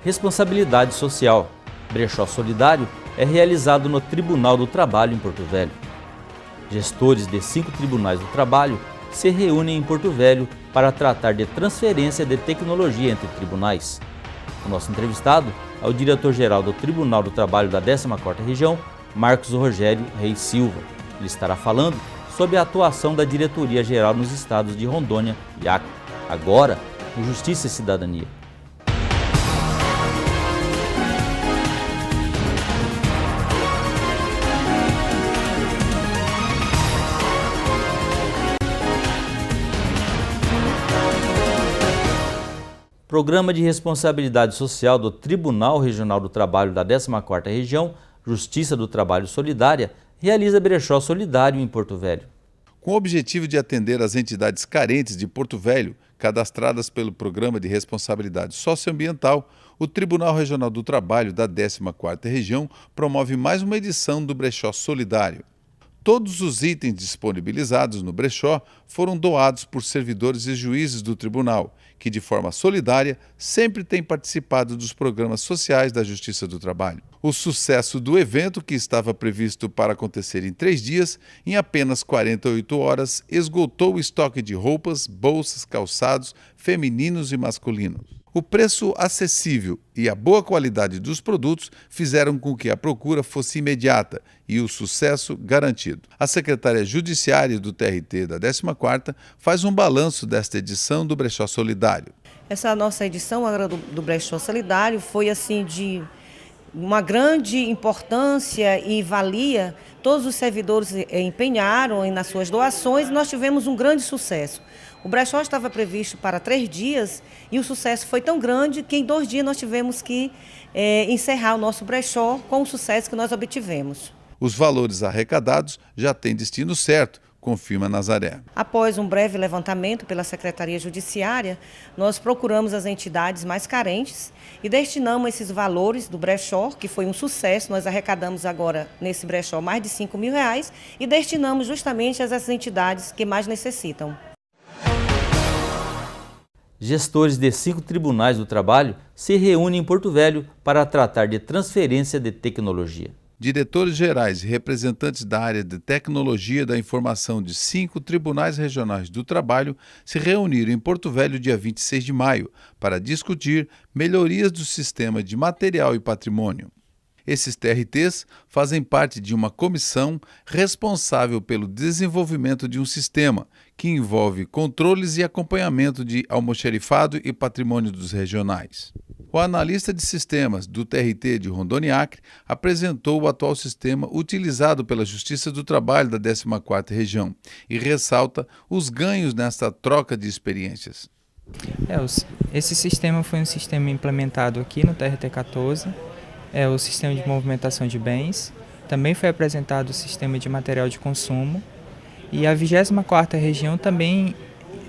Responsabilidade social. Brechó solidário é realizado no Tribunal do Trabalho em Porto Velho. Gestores de 5 tribunais do trabalho se reúnem em Porto Velho para tratar de transferência de tecnologia entre tribunais. O nosso entrevistado é o diretor-geral do Tribunal do Trabalho da 14ª Região, Marcos Rogério Reis Silva. Ele estará falando sobre a atuação da Diretoria-Geral nos estados de Rondônia e Acre, agora no Justiça e Cidadania. Programa de Responsabilidade Social do Tribunal Regional do Trabalho da 14ª Região, Justiça do Trabalho Solidária, realiza brechó solidário em Porto Velho. Com o objetivo de atender as entidades carentes de Porto Velho, cadastradas pelo Programa de Responsabilidade Socioambiental, o Tribunal Regional do Trabalho da 14ª Região promove mais uma edição do brechó solidário. Todos os itens disponibilizados no brechó foram doados por servidores e juízes do tribunal, que de forma solidária sempre têm participado dos programas sociais da Justiça do Trabalho. O sucesso do evento, que estava previsto para acontecer em 3 dias, em apenas 48 horas, esgotou o estoque de roupas, bolsas, calçados, femininos e masculinos. O preço acessível e a boa qualidade dos produtos fizeram com que a procura fosse imediata e o sucesso garantido. A secretária judiciária do TRT da 14ª faz um balanço desta edição do Brechó Solidário. Essa nossa edição agora do Brechó Solidário foi assim de uma grande importância e valia. Todos os servidores empenharam nas suas doações e nós tivemos um grande sucesso. O brechó estava previsto para 3 dias e o sucesso foi tão grande que em 2 dias nós tivemos que encerrar o nosso brechó com o sucesso que nós obtivemos. Os valores arrecadados já têm destino certo, confirma Nazaré. Após um breve levantamento pela Secretaria Judiciária, nós procuramos as entidades mais carentes e destinamos esses valores do brechó, que foi um sucesso. Nós arrecadamos agora nesse brechó mais de R$5 mil e destinamos justamente a essas entidades que mais necessitam. Gestores de 5 tribunais do trabalho se reúnem em Porto Velho para tratar de transferência de tecnologia. Diretores gerais e representantes da área de tecnologia da informação de 5 tribunais regionais do trabalho se reuniram em Porto Velho dia 26 de maio para discutir melhorias do sistema de material e patrimônio. Esses TRTs fazem parte de uma comissão responsável pelo desenvolvimento de um sistema que envolve controles e acompanhamento de almoxarifado e patrimônio dos regionais. O analista de sistemas do TRT de Rondônia e Acre apresentou o atual sistema utilizado pela Justiça do Trabalho da 14ª Região e ressalta os ganhos nesta troca de experiências. Esse sistema foi um sistema implementado aqui no TRT-14, é o sistema de movimentação de bens. Também foi apresentado o sistema de material de consumo e a 24ª Região também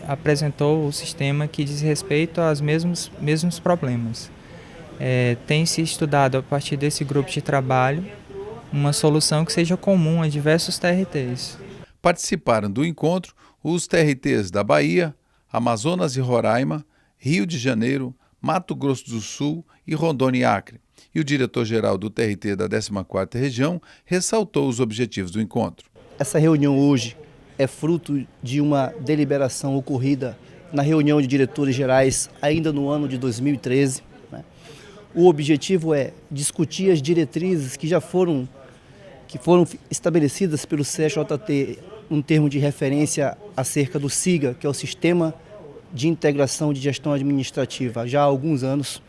apresentou o sistema que diz respeito aos mesmos problemas. Tem se estudado a partir desse grupo de trabalho uma solução que seja comum a diversos TRTs. Participaram do encontro os TRTs da Bahia, Amazonas e Roraima, Rio de Janeiro, Mato Grosso do Sul e Rondônia e Acre. E o diretor-geral do TRT da 14ª Região ressaltou os objetivos do encontro. Essa reunião hoje é fruto de uma deliberação ocorrida na reunião de diretores gerais ainda no ano de 2013. O objetivo é discutir as diretrizes que foram estabelecidas pelo CJT, um termo de referência acerca do SIGA, que é o Sistema de Integração de Gestão Administrativa, já há alguns anos.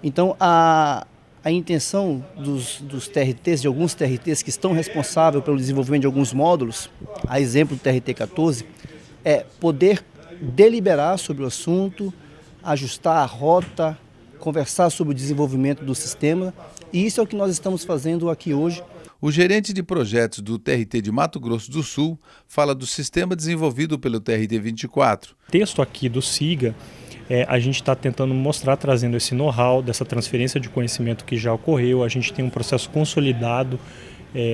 Então, a intenção dos TRTs, de alguns TRTs que estão responsáveis pelo desenvolvimento de alguns módulos, a exemplo do TRT-14, é poder deliberar sobre o assunto, ajustar a rota, conversar sobre o desenvolvimento do sistema, e isso é o que nós estamos fazendo aqui hoje. O gerente de projetos do TRT de Mato Grosso do Sul fala do sistema desenvolvido pelo TRT-24. O texto aqui do SIGA, a gente está tentando mostrar, trazendo esse know-how dessa transferência de conhecimento que já ocorreu. A gente tem um processo consolidado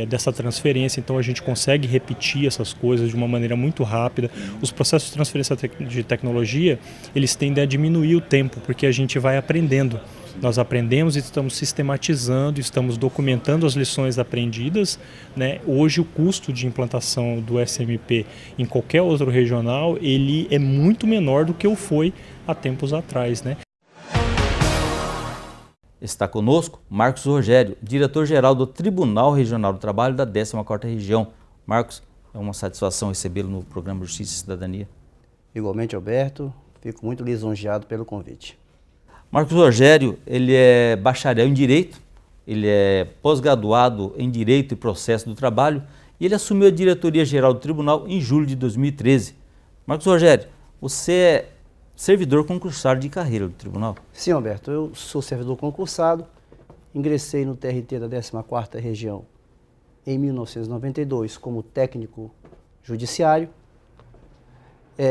dessa transferência, então a gente consegue repetir essas coisas de uma maneira muito rápida. Os processos de transferência de tecnologia, eles tendem a diminuir o tempo, porque a gente vai aprendendo. Nós aprendemos e estamos sistematizando, estamos documentando as lições aprendidas, né? Hoje o custo de implantação do SMP em qualquer outro regional, ele é muito menor do que o foi há tempos atrás, né? Está conosco Marcos Rogério, diretor-geral do Tribunal Regional do Trabalho da 14ª Região. Marcos, é uma satisfação recebê-lo no programa Justiça e Cidadania. Igualmente, Alberto, fico muito lisonjeado pelo convite. Marcos Rogério, ele é bacharel em Direito, ele é pós-graduado em Direito e Processo do Trabalho e ele assumiu a diretoria-geral do Tribunal em julho de 2013. Marcos Rogério, você é servidor concursado de carreira do Tribunal? Sim, Alberto, eu sou servidor concursado, ingressei no TRT da 14ª Região em 1992 como técnico judiciário.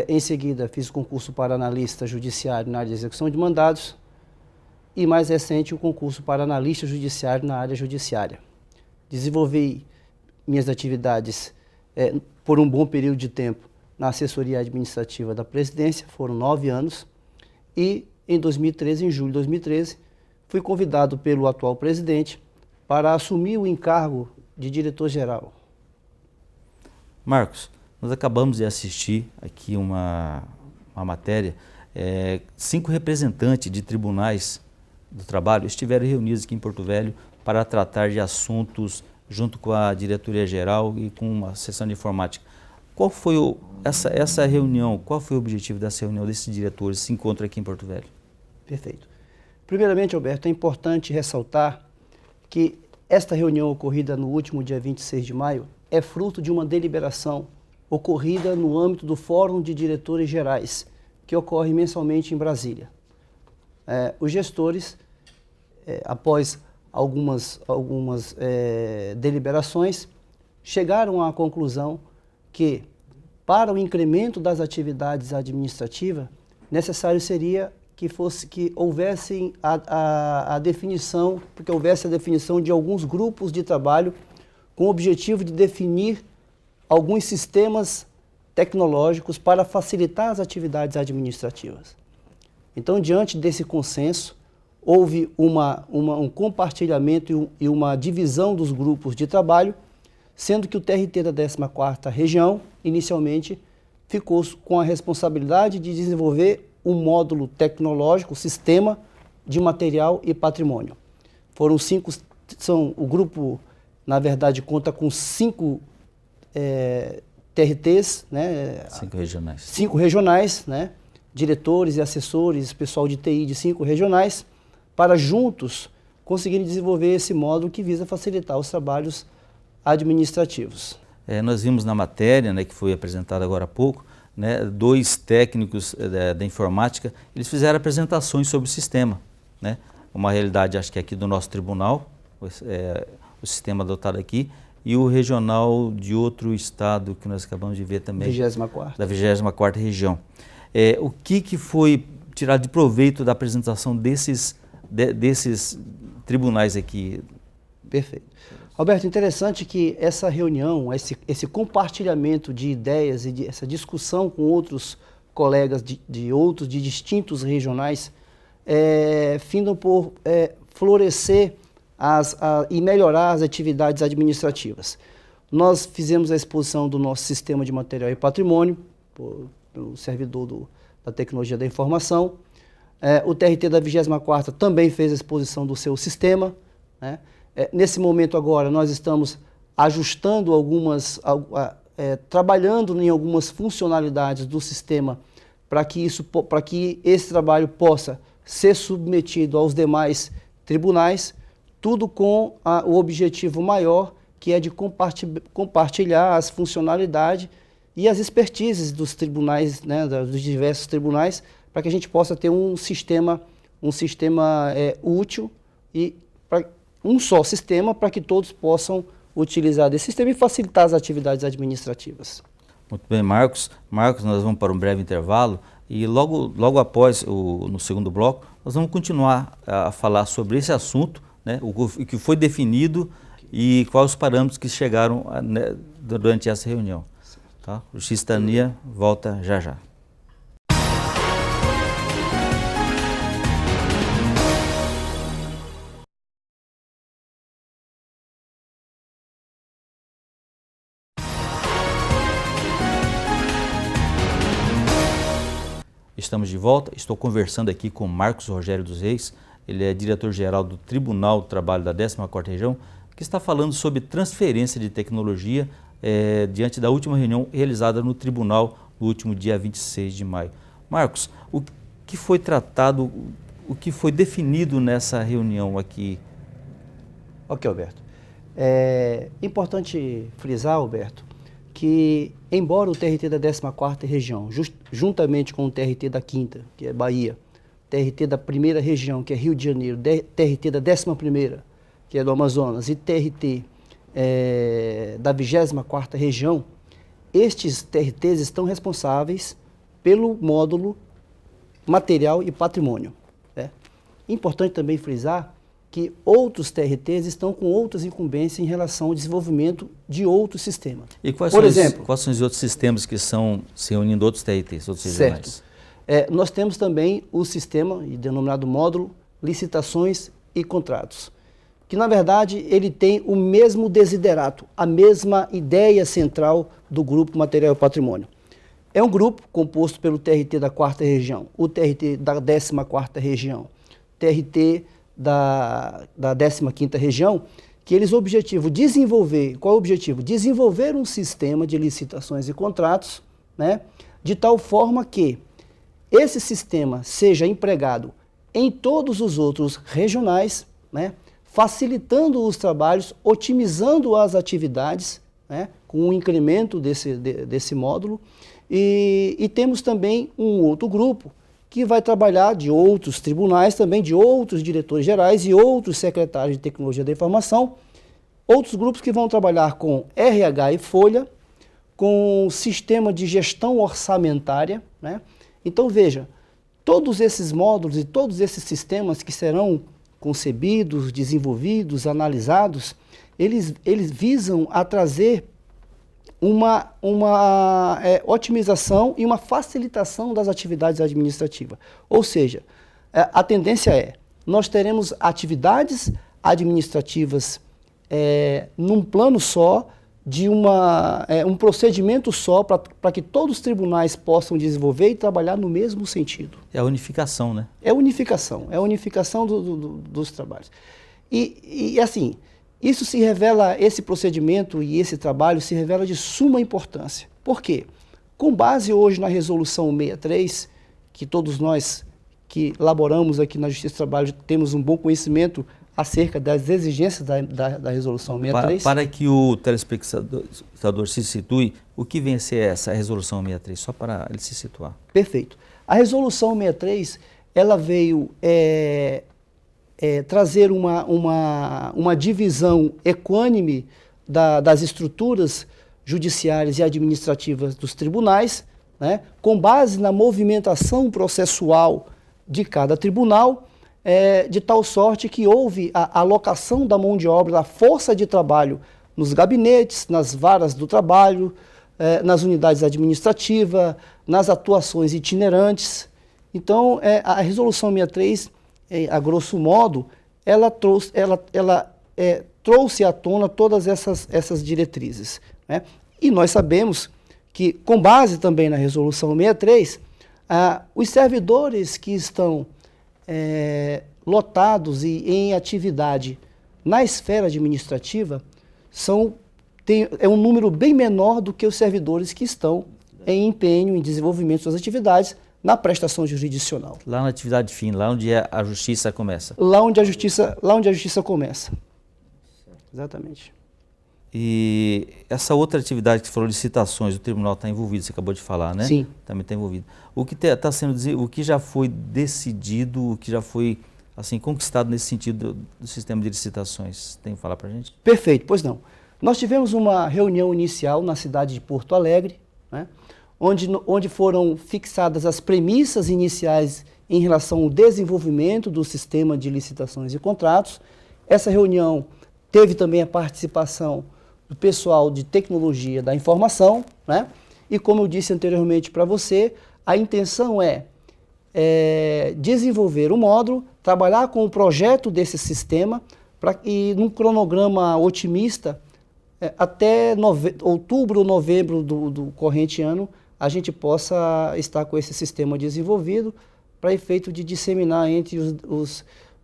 Em seguida, fiz o concurso para analista judiciário na área de execução de mandados e, mais recente, o concurso para analista judiciário na área judiciária. Desenvolvi minhas atividades por um bom período de tempo na assessoria administrativa da presidência, foram 9 anos, e em 2013, em julho de 2013, fui convidado pelo atual presidente para assumir o encargo de diretor-geral. Marcos, nós acabamos de assistir aqui uma matéria, 5 representantes de tribunais do trabalho estiveram reunidos aqui em Porto Velho para tratar de assuntos junto com a diretoria-geral e com uma sessão de informática. Qual foi essa reunião, qual foi o objetivo dessa reunião desses diretores que se encontram aqui em Porto Velho? Perfeito. Primeiramente, Alberto, é importante ressaltar que esta reunião ocorrida no último dia 26 de maio é fruto de uma deliberação ocorrida no âmbito do Fórum de Diretores Gerais, que ocorre mensalmente em Brasília. Os gestores, após algumas deliberações, chegaram à conclusão que, para o incremento das atividades administrativas, necessário seria que houvesse a definição de alguns grupos de trabalho com o objetivo de definir alguns sistemas tecnológicos para facilitar as atividades administrativas. Então, diante desse consenso, houve um compartilhamento e uma divisão dos grupos de trabalho, sendo que o TRT da 14ª Região, inicialmente, ficou com a responsabilidade de desenvolver um módulo tecnológico, sistema de material e patrimônio. Foram 5, o grupo, na verdade, conta com 5 TRTs, né? 5 regionais. 5 regionais, né? Diretores e assessores, pessoal de TI de 5 regionais, para juntos conseguirem desenvolver esse módulo que visa facilitar os trabalhos administrativos. Nós vimos na matéria, né, que foi apresentada agora há pouco, né, 2 técnicos da informática, eles fizeram apresentações sobre o sistema, né? Uma realidade, acho que aqui do nosso tribunal, o sistema adotado aqui, e o regional de outro estado que nós acabamos de ver também. 24ª. Da 24ª Região. O que foi tirado de proveito da apresentação desses tribunais aqui? Perfeito. Alberto, interessante que essa reunião, esse compartilhamento de ideias e essa discussão com outros colegas de distintos regionais findam por florescer e melhorar as atividades administrativas. Nós fizemos a exposição do nosso sistema de material e patrimônio, pelo servidor da tecnologia da informação. O TRT da 24ª também fez a exposição do seu sistema, né? Nesse momento agora nós estamos ajustando trabalhando em algumas funcionalidades do sistema para que esse trabalho possa ser submetido aos demais tribunais, tudo com o objetivo maior, que é de compartilhar as funcionalidades e as expertises dos tribunais, né, dos diversos tribunais, para que a gente possa ter um sistema útil e um só sistema para que todos possam utilizar desse sistema e facilitar as atividades administrativas. Muito bem, Marcos. Marcos, nós vamos para um breve intervalo e logo após, no segundo bloco, nós vamos continuar a falar sobre esse assunto, né, o que foi definido e quais os parâmetros que chegaram durante essa reunião. Tá? O Justiça e Cidadania volta já já. Estamos de volta, estou conversando aqui com Marcos Rogério dos Reis, ele é diretor-geral do Tribunal do Trabalho da 14ª Região, que está falando sobre transferência de tecnologia diante da última reunião realizada no Tribunal no último dia 26 de maio. Marcos, o que foi tratado, o que foi definido nessa reunião aqui? Ok, Alberto. É importante frisar, Alberto, que embora o TRT da 14ª Região, juntamente com o TRT da 5ª, que é Bahia, TRT da 1ª Região, que é Rio de Janeiro, TRT da 11ª, que é do Amazonas, e TRT da 24ª Região, estes TRTs estão responsáveis pelo módulo material e patrimônio. Né? Importante também frisar que outros TRTs estão com outras incumbências em relação ao desenvolvimento de outros sistemas. E quais são os outros sistemas que estão se unindo outros TRTs, outros regionais? Nós temos também o sistema, denominado módulo, licitações e contratos, que na verdade ele tem o mesmo desiderato, a mesma ideia central do grupo Material e Patrimônio. É um grupo composto pelo TRT da 4ª Região, o TRT da 14ª Região, TRT da 15ª Região, que eles objetivam desenvolver, qual é o objetivo? Desenvolver um sistema de licitações e contratos, né, de tal forma que esse sistema seja empregado em todos os outros regionais, né, facilitando os trabalhos, otimizando as atividades, né, com o incremento desse módulo, e temos também um outro grupo que vai trabalhar de outros tribunais, também de outros diretores gerais e outros secretários de Tecnologia da Informação, outros grupos que vão trabalhar com RH e folha, com sistema de gestão orçamentária, né? Então veja, todos esses módulos e todos esses sistemas que serão concebidos, desenvolvidos, analisados, eles visam a trazer uma otimização e uma facilitação das atividades administrativas. Ou seja, a tendência nós teremos atividades administrativas num plano só, de um procedimento só, para que todos os tribunais possam desenvolver e trabalhar no mesmo sentido. É a unificação, né? É a unificação dos trabalhos. E assim, isso se revela, esse procedimento e esse trabalho se revela de suma importância. Por quê? Com base hoje na Resolução 63, que todos nós que laboramos aqui na Justiça do Trabalho temos um bom conhecimento acerca das exigências da Resolução 63. Para que o telespectador se situe, o que vem a ser essa Resolução 63? Só para ele se situar. Perfeito. A Resolução 63, ela veio trazer uma divisão equânime das estruturas judiciárias e administrativas dos tribunais, né, com base na movimentação processual de cada tribunal, de tal sorte que houve a alocação da mão de obra, da força de trabalho nos gabinetes, nas varas do trabalho, nas unidades administrativas, nas atuações itinerantes. Então, a Resolução 63, a grosso modo, ela trouxe à tona todas essas diretrizes, né? E nós sabemos que, com base também na Resolução 63, os servidores que estão lotados e em atividade na esfera administrativa é um número bem menor do que os servidores que estão em empenho, em desenvolvimento das suas atividades na prestação jurisdicional. Lá na atividade fim, lá onde a justiça começa. Lá onde a justiça começa. Exatamente. E essa outra atividade que você falou, licitações, o tribunal está envolvido, você acabou de falar, né? Sim. Também está envolvido. O que já foi decidido, o que já foi assim conquistado nesse sentido do sistema de licitações, tem que falar para a gente? Perfeito, pois não. Nós tivemos uma reunião inicial na cidade de Porto Alegre, né, onde foram fixadas as premissas iniciais em relação ao desenvolvimento do sistema de licitações e contratos. Essa reunião teve também a participação do pessoal de tecnologia da informação, né? E como eu disse anteriormente para você, a intenção é desenvolver o módulo, trabalhar com o projeto desse sistema e num cronograma otimista, até outubro ou novembro do corrente ano, a gente possa estar com esse sistema desenvolvido para efeito de disseminar entre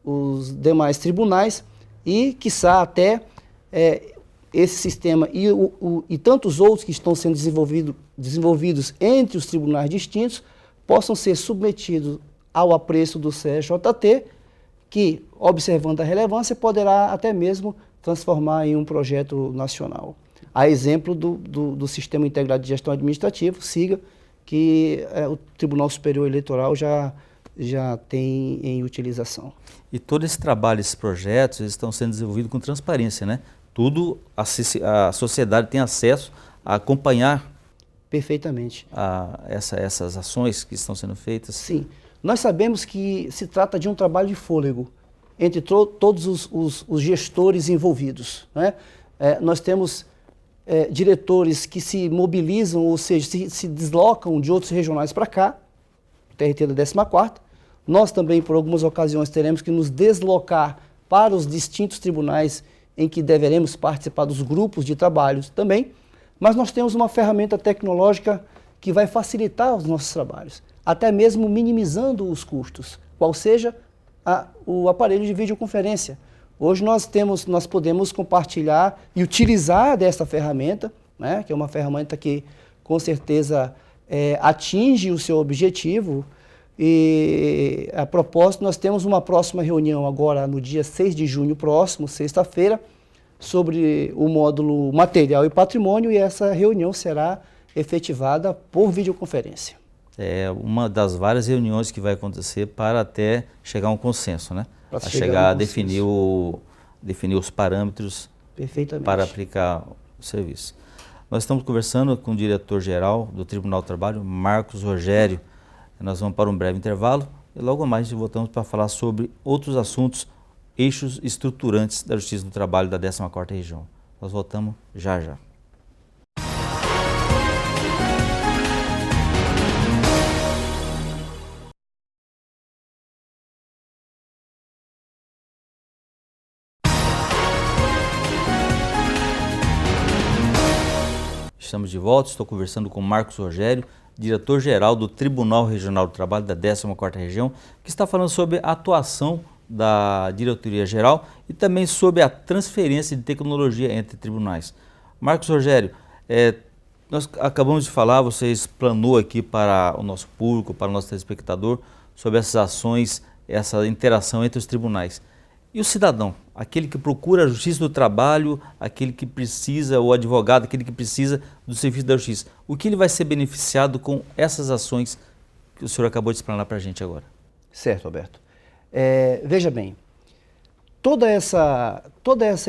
os demais tribunais e, quiçá, até esse sistema e tantos outros que estão sendo desenvolvidos entre os tribunais distintos possam ser submetidos ao apreço do CSJT, que, observando a relevância, poderá até mesmo transformar em um projeto nacional. A exemplo do Sistema Integrado de Gestão Administrativa, SIGA, que o Tribunal Superior Eleitoral já tem em utilização. E todo esse trabalho, esses projetos, eles estão sendo desenvolvidos com transparência, né? Tudo a sociedade tem acesso a acompanhar perfeitamente essas ações que estão sendo feitas. Sim. Nós sabemos que se trata de um trabalho de fôlego entre todos os gestores envolvidos, né? Nós temos diretores que se mobilizam, ou seja, se deslocam de outros regionais para cá, TRT da 14ª. Nós também, por algumas ocasiões, teremos que nos deslocar para os distintos tribunais em que deveremos participar dos grupos de trabalhos também, mas nós temos uma ferramenta tecnológica que vai facilitar os nossos trabalhos, até mesmo minimizando os custos, qual seja o aparelho de videoconferência. Hoje nós podemos compartilhar e utilizar dessa ferramenta, né, que é uma ferramenta que com certeza atinge o seu objetivo. E a propósito, nós temos uma próxima reunião agora no dia 6 de junho próximo, sexta-feira, sobre o módulo Material e Patrimônio, e essa reunião será efetivada por videoconferência. É uma das várias reuniões que vai acontecer para até chegar a um consenso, né? Para chegar a definir os parâmetros para aplicar o serviço. Nós estamos conversando com o diretor-geral do Tribunal do Trabalho, Marcos Rogério. Nós vamos para um breve intervalo e logo mais voltamos para falar sobre outros assuntos, eixos estruturantes da Justiça do Trabalho da 14ª Região. Nós voltamos já já. Estamos de volta, estou conversando com Marcos Rogério, diretor-geral do Tribunal Regional do Trabalho da 14ª Região, que está falando sobre a atuação da Diretoria-Geral e também sobre a transferência de tecnologia entre tribunais. Marcos Rogério, nós acabamos de falar, você explanou aqui para o nosso público, para o nosso telespectador, sobre essas ações, essa interação entre os tribunais. E o cidadão, aquele que procura a Justiça do Trabalho, aquele que precisa, o advogado, aquele que precisa do serviço da Justiça, o que ele vai ser beneficiado com essas ações que o senhor acabou de explanar para a gente agora? Certo, Alberto. Veja bem, toda essa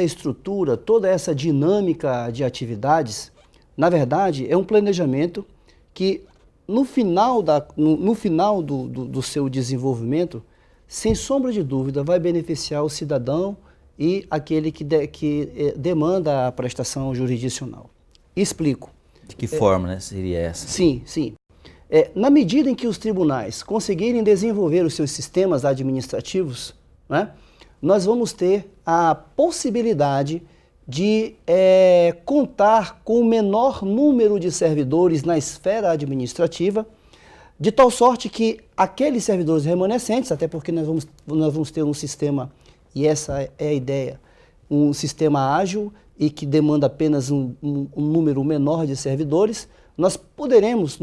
estrutura, toda essa dinâmica de atividades, na verdade, é um planejamento que no final do seu desenvolvimento, sem sombra de dúvida, vai beneficiar o cidadão e aquele que demanda a prestação jurisdicional. Explico. De que forma, né, seria essa? Sim, sim. Na medida em que os tribunais conseguirem desenvolver os seus sistemas administrativos, né, nós vamos ter a possibilidade de contar com o menor número de servidores na esfera administrativa, de tal sorte que aqueles servidores remanescentes, até porque nós vamos ter um sistema, e essa é a ideia, um sistema ágil e que demanda apenas um número menor de servidores, nós poderemos,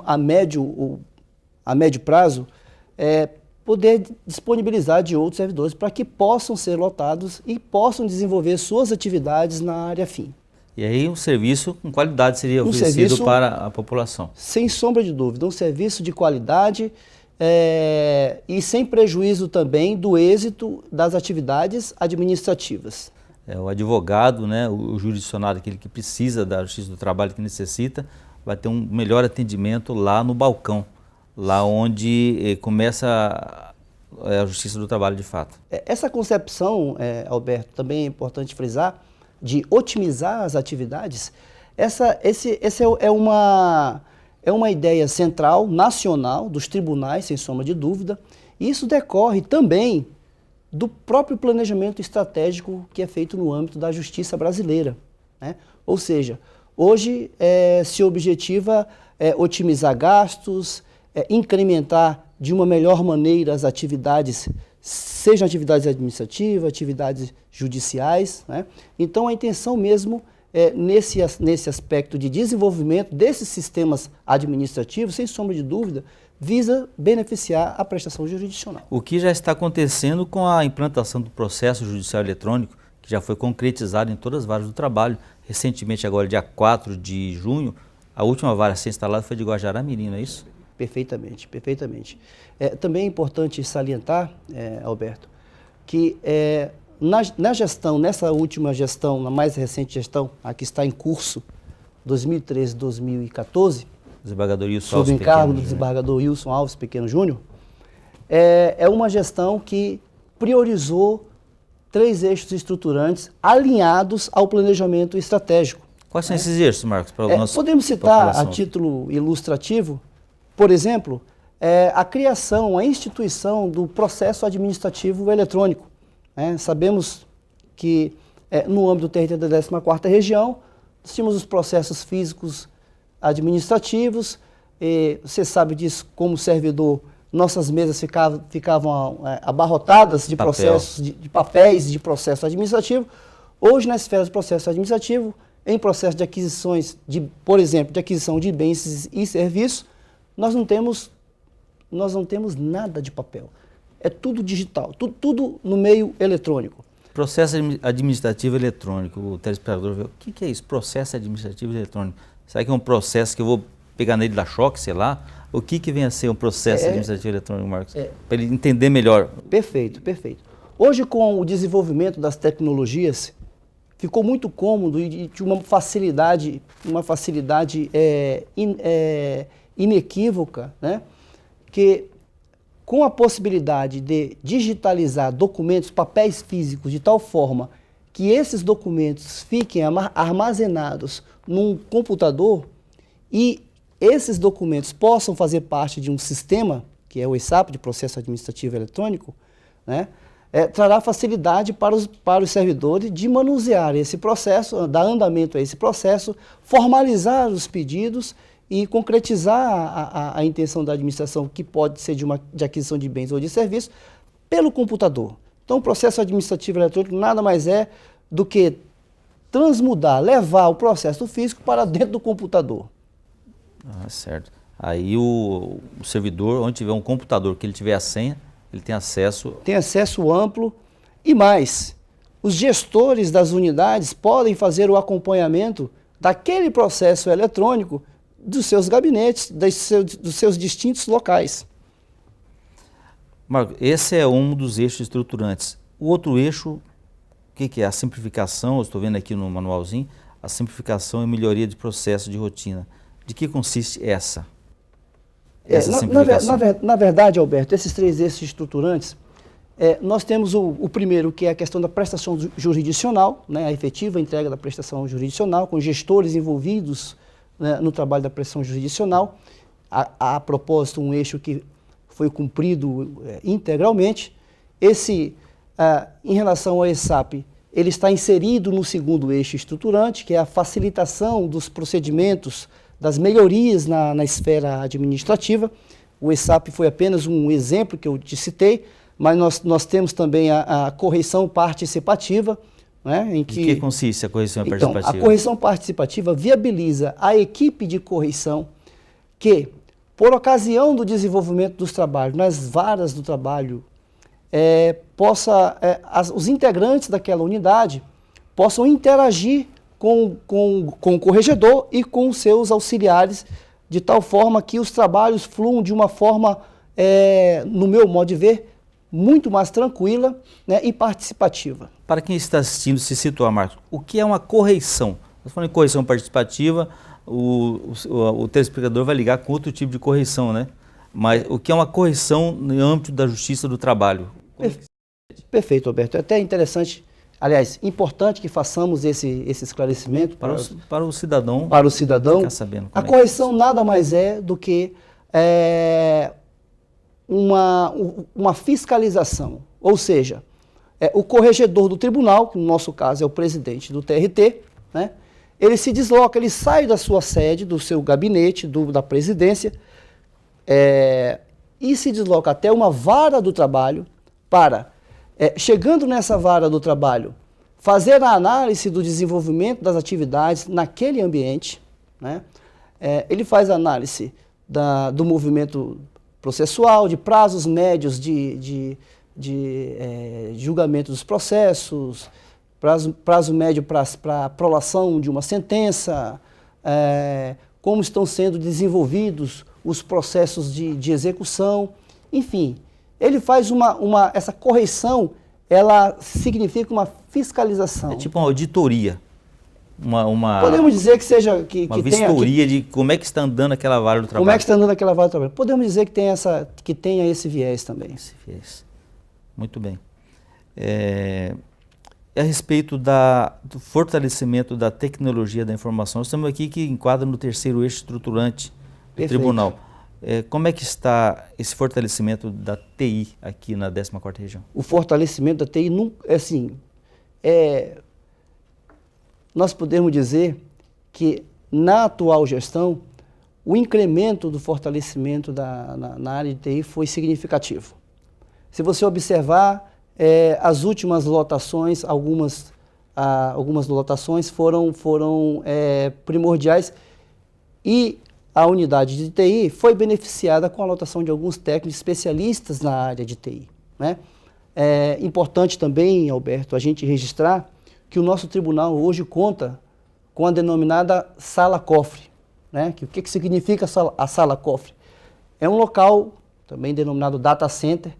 a médio prazo, poder disponibilizar de outros servidores para que possam ser lotados e possam desenvolver suas atividades na área fim. E aí um serviço com qualidade seria oferecido para a população. Sem sombra de dúvida, um serviço de qualidade e sem prejuízo também do êxito das atividades administrativas. O advogado, né, o jurisdicionado, aquele que precisa da Justiça do Trabalho, que necessita, vai ter um melhor atendimento lá no balcão, lá onde começa a Justiça do Trabalho de fato. Essa concepção, Alberto, também é importante frisar, de otimizar as atividades, essa é uma ideia central, nacional, dos tribunais, sem sombra de dúvida, e isso decorre também do próprio planejamento estratégico que é feito no âmbito da justiça brasileira, né? Ou seja, hoje se objetiva otimizar gastos, incrementar de uma melhor maneira as atividades, sejam atividades administrativas, atividades judiciais, né? Então a intenção mesmo nesse aspecto de desenvolvimento desses sistemas administrativos, sem sombra de dúvida, visa beneficiar a prestação jurisdicional. O que já está acontecendo com a implantação do processo judicial eletrônico, que já foi concretizado em todas as varas do trabalho. Recentemente, agora dia 4 de junho, a última vara a ser instalada foi de Guajará-Mirim, não é isso? Perfeitamente, perfeitamente. Também é importante salientar, Alberto, que na gestão, nessa última gestão, na mais recente gestão, a que está em curso, 2013-2014, sob o encargo do desembargador Wilson Alves Pequeno Júnior, é uma gestão que priorizou 3 eixos estruturantes alinhados ao planejamento estratégico. Quais são esses eixos, Marcos? Podemos citar a título ilustrativo, por exemplo, a criação, a instituição do processo administrativo eletrônico. Sabemos que no âmbito do TRT da 14ª região, nós tínhamos os processos físicos administrativos, você sabe disso como servidor, nossas mesas ficavam abarrotadas de processos, de papéis de processo administrativo. Hoje, na esfera do processo administrativo, em processo de aquisições, por exemplo, de aquisição de bens e serviços, nós não temos nada de papel. É tudo digital, tudo no meio eletrônico. Processo administrativo eletrônico, o telespectador vê, o que é isso? Processo administrativo eletrônico. Será que é um processo que eu vou pegar nele da choque, sei lá? O que vem a ser um processo administrativo eletrônico, Marcos? Para ele entender melhor. Perfeito, perfeito. Hoje, com o desenvolvimento das tecnologias, ficou muito cômodo e de uma facilidade inequívoca, né? Que com a possibilidade de digitalizar documentos, papéis físicos, de tal forma que esses documentos fiquem armazenados num computador e esses documentos possam fazer parte de um sistema, que é o ESAP, de Processo Administrativo Eletrônico, né? Trará facilidade para os servidores de manusear esse processo, dar andamento a esse processo, formalizar os pedidos e concretizar a intenção da administração, que pode ser de aquisição de bens ou de serviços, pelo computador. Então, o processo administrativo eletrônico nada mais é do que transmudar, levar o processo físico para dentro do computador. Certo. Aí o servidor, onde tiver um computador que ele tiver a senha, ele tem acesso... Tem acesso amplo e mais, os gestores das unidades podem fazer o acompanhamento daquele processo eletrônico dos seus gabinetes, dos seus distintos locais. Marco, esse é um dos eixos estruturantes. O outro eixo, o que é? A simplificação, eu estou vendo aqui no manualzinho, a simplificação e melhoria de processo de rotina. De que consiste essa simplificação? Na verdade, Alberto, esses 3 eixos estruturantes, nós temos o primeiro, que é a questão da prestação jurisdicional, né, a efetiva entrega da prestação jurisdicional, com gestores envolvidos, né, no trabalho da prestação jurisdicional. A propósito, um eixo que foi cumprido integralmente. Em relação ao ESAP, ele está inserido no segundo eixo estruturante, que é a facilitação dos procedimentos, das melhorias na esfera administrativa. O ESAP foi apenas um exemplo que eu te citei, mas nós temos também a correição participativa, né, em que consiste a correição participativa? A correição participativa viabiliza a equipe de correição que, por ocasião do desenvolvimento dos trabalhos, nas varas do trabalho, os integrantes daquela unidade possam interagir com o corregedor e com os seus auxiliares, de tal forma que os trabalhos fluam de uma forma, no meu modo de ver, muito mais tranquila, né, e participativa. Para quem está assistindo, se situar, Marcos, o que é uma correição? Nós falamos em correição participativa, o telespectador vai ligar com outro tipo de correição, né? mas o que é uma correção no âmbito da Justiça do Trabalho? Perfeito, Alberto. É até interessante, aliás, importante que façamos esse esclarecimento para o cidadão. Para o cidadão, ficar sabendo a correção nada mais é do que uma fiscalização, ou seja, o corregedor do tribunal, que no nosso caso é o presidente do TRT, né, ele se desloca, ele sai da sua sede, do seu gabinete, da presidência, e se desloca até uma vara do trabalho para, chegando nessa vara do trabalho, fazer a análise do desenvolvimento das atividades naquele ambiente, né? Ele faz a análise do movimento processual, de prazos médios de julgamento dos processos, prazo médio para a prolação de uma sentença, como estão sendo desenvolvidos os processos de execução, enfim. Ele faz essa correção, ela significa uma fiscalização. É tipo uma auditoria. Podemos dizer que seja... Uma vistoria de como é que está andando aquela vara do trabalho. Como é que está andando aquela vara do trabalho. Podemos dizer que tenha esse viés também. Esse viés. Muito bem. A respeito do fortalecimento da tecnologia da informação, nós estamos aqui que enquadra no terceiro eixo estruturante do tribunal. Como é que está esse fortalecimento da TI aqui na 14ª região? O fortalecimento da TI, nós podemos dizer que na atual gestão, o incremento do fortalecimento na área de TI foi significativo. Se você observar, as últimas lotações, algumas lotações foram primordiais e a unidade de TI foi beneficiada com a lotação de alguns técnicos especialistas na área de TI, né? É importante também, Alberto, a gente registrar que o nosso tribunal hoje conta com a denominada sala-cofre, né? O que significa a sala-cofre? É um local, também denominado data center,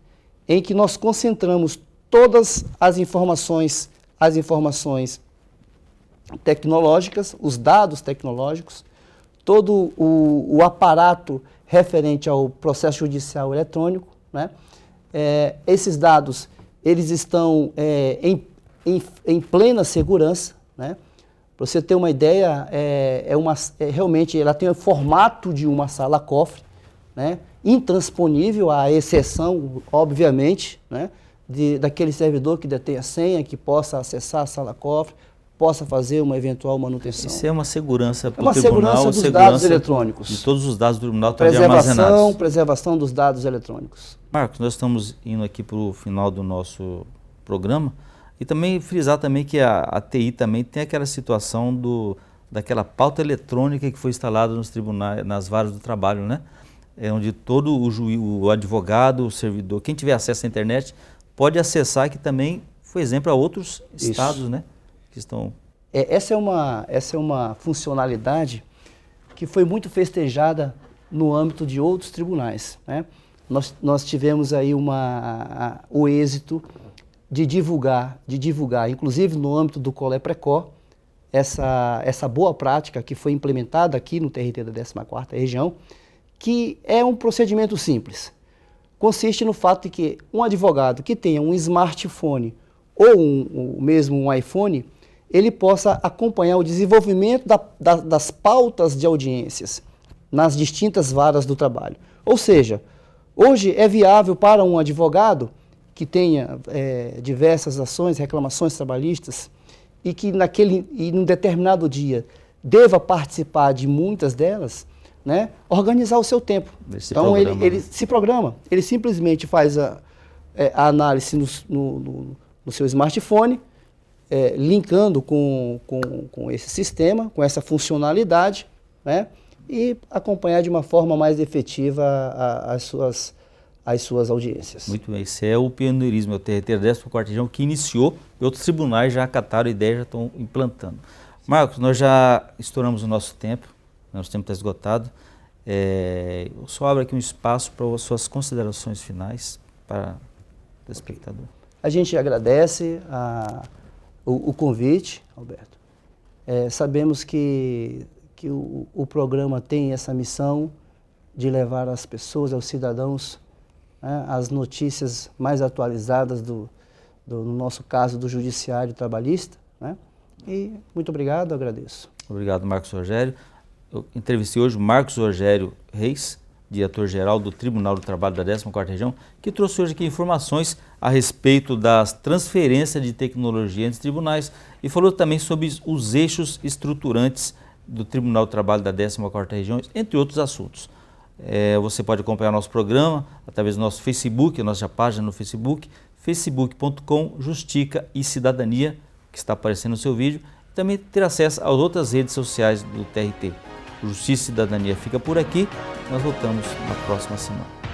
em que nós concentramos todas as informações tecnológicas, os dados tecnológicos, todo o aparato referente ao processo judicial eletrônico, né? Esses dados, eles estão em plena segurança, né? Para você ter uma ideia, realmente ela tem o formato de uma sala-cofre, né? Intransponível, à exceção, obviamente, né? Daquele servidor que detém a senha, que possa acessar a sala-cofre, possa fazer uma eventual manutenção. Isso é uma segurança para o tribunal, segurança dos dados eletrônicos. De todos os dados do tribunal estão armazenados. Preservação dos dados eletrônicos. Marcos, nós estamos indo aqui para o final do nosso programa e também frisar também que a TI também tem aquela situação daquela pauta eletrônica que foi instalada nos tribunais, nas varas do trabalho, né? Onde todo o advogado, o servidor, quem tiver acesso à internet, pode acessar, que também foi exemplo a outros estados, né? Que estão... Essa é uma funcionalidade que foi muito festejada no âmbito de outros tribunais, né? Nós tivemos aí o êxito de divulgar, inclusive no âmbito do Colé Precó, essa boa prática que foi implementada aqui no TRT da 14ª região, que é um procedimento simples. Consiste no fato de que um advogado que tenha um smartphone ou mesmo um iPhone, ele possa acompanhar o desenvolvimento das pautas de audiências nas distintas varas do trabalho. Ou seja, hoje é viável para um advogado que tenha diversas ações, reclamações trabalhistas, e que num determinado dia deva participar de muitas delas, né, organizar o seu tempo. Então ele se programa, ele simplesmente faz a análise no seu smartphone, linkando com esse sistema, com essa funcionalidade, né, e acompanhar de uma forma mais efetiva as suas audiências. Muito bem, esse é o pioneirismo, é o TRT da 14ª região que iniciou e outros tribunais já acataram a ideia e já estão implantando. Marcos, nós já estouramos o nosso tempo, nosso tempo está esgotado. Só abre aqui um espaço para as suas considerações finais para o espectador. A gente agradece o convite, Alberto. Sabemos que o programa tem essa missão de levar às pessoas, aos cidadãos, né, as notícias mais atualizadas no nosso caso, do Judiciário Trabalhista, né? E muito obrigado, agradeço. Obrigado, Marcos Rogério. Eu entrevistei hoje o Marcos Rogério Reis, diretor-geral do Tribunal do Trabalho da 14ª Região, que trouxe hoje aqui informações a respeito das transferências de tecnologia entre tribunais e falou também sobre os eixos estruturantes do Tribunal do Trabalho da 14ª Região, entre outros assuntos. Você pode acompanhar nosso programa através do nosso Facebook, a nossa página no Facebook, facebook.com/Justica e Cidadania, que está aparecendo no seu vídeo, e também ter acesso às outras redes sociais do TRT. Justiça e Cidadania fica por aqui, nós voltamos na próxima semana.